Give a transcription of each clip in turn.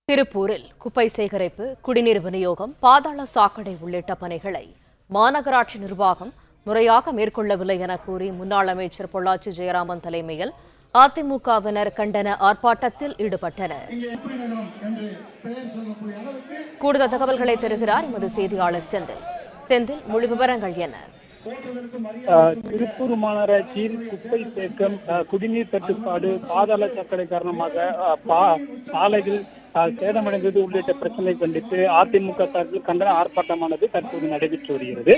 திருப்பூரில் குப்பை சேகரிப்பு, குடிநீர் விநியோகம், பாதாள சாக்கடை உள்ளிட்ட பணிகளை மாநகராட்சி நிர்வாகம் முறையாக மேற்கொள்ளவில்லை என கூறி முன்னாள் அமைச்சர் பொள்ளாச்சி ஜெயராமன் தலைமையில் அதிமுகவினர் கண்டன ஆர்ப்பாட்டத்தில் ஈடுபட்டனர். கூடுதல் தகவல்களை தருகிறார் எமது செய்தியாளர் செந்தில். முழு விவரங்கள் என்ன? திருப்பூர் மாநகராட்சியில் குப்பை தேக்கம், குடிநீர் தட்டுப்பாடு, பாதாள சாக்கடை காரணமாக சாலைகள் சேதமடைந்தது உள்ளிட்ட பிரச்சனை கண்டித்து அதிமுக சார்பில் கண்டன ஆர்ப்பாட்டமானது தற்போது நடைபெற்று வருகிறது.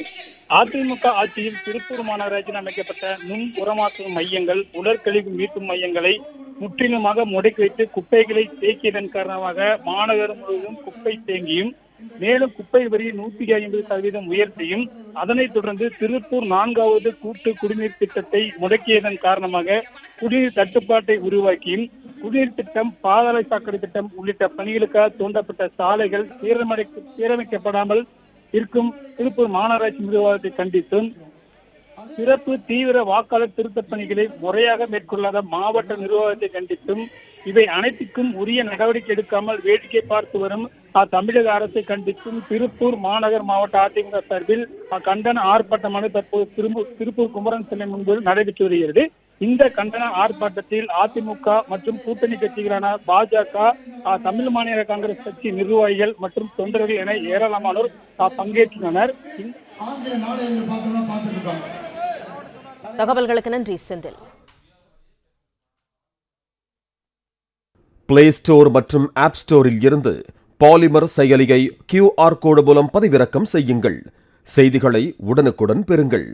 அதிமுக ஆட்சியில் திருப்பூர் மாநகராட்சியில் அமைக்கப்பட்ட நுண் உரமாக்கும் மையங்கள், உடற்கழிவு மீட்பு மையங்களை முற்றிலுமாக முடக்கி வைத்து குப்பைகளை தேக்கியதன் காரணமாக மாநகரம் முழுவதும் குப்பை தேங்கியும், மேலும் குப்பை வரி 150% உயர்த்தியும், அதனைத் தொடர்ந்து திருப்பூர் 4வது கூட்டு குடிநீர் திட்டத்தை முடக்கியதன் காரணமாக குடிநீர் தட்டுப்பாட்டை உருவாக்கியும், குடிநீர் திட்டம், பாதாள சாக்கடை திட்டம் உள்ளிட்ட பணிகளுக்காக தோண்டப்பட்ட சாலைகள் சீரமைக்கப்படாமல் இருக்கும் திருப்பூர் மாநகராட்சி நிர்வாகத்தை கண்டித்தும், சிறப்பு தீவிர வாக்காளர் திருத்தப் பணிகளை முறையாக மேற்கொள்ளாத மாவட்ட நிர்வாகத்தை கண்டித்தும், இவை அனைத்துக்கும் உரிய நடவடிக்கை எடுக்காமல் வேடிக்கை பார்த்து வரும் தமிழக அரசை கண்டித்தும் திருப்பூர் மாநகர் மாவட்ட அதிமுக சார்பில் கண்டன ஆர்ப்பாட்டமானது தற்போது திருப்பூர் குமரன் சிலை முன்பு நடைபெற்று வருகிறது. இந்த கண்டன ஆர்ப்பாட்டத்தில் அதிமுக மற்றும் கூட்டணி கட்சிகளான பாஜக, தமிழ் மாநில காங்கிரஸ் கட்சி நிர்வாகிகள் மற்றும் தொண்டர்கள் என ஏராளமானோர் பங்கேற்றுள்ளனர். தகவல்களுக்கு நன்றி செந்தில். பிளே ஸ்டோர் மற்றும் ஆப் ஸ்டோரில் இருந்து பாலிமர் செயலியை QR கோடு மூலம் பதிவிறக்கம் செய்யுங்கள். செய்திகளை உடனுக்குடன் பெறுங்கள்.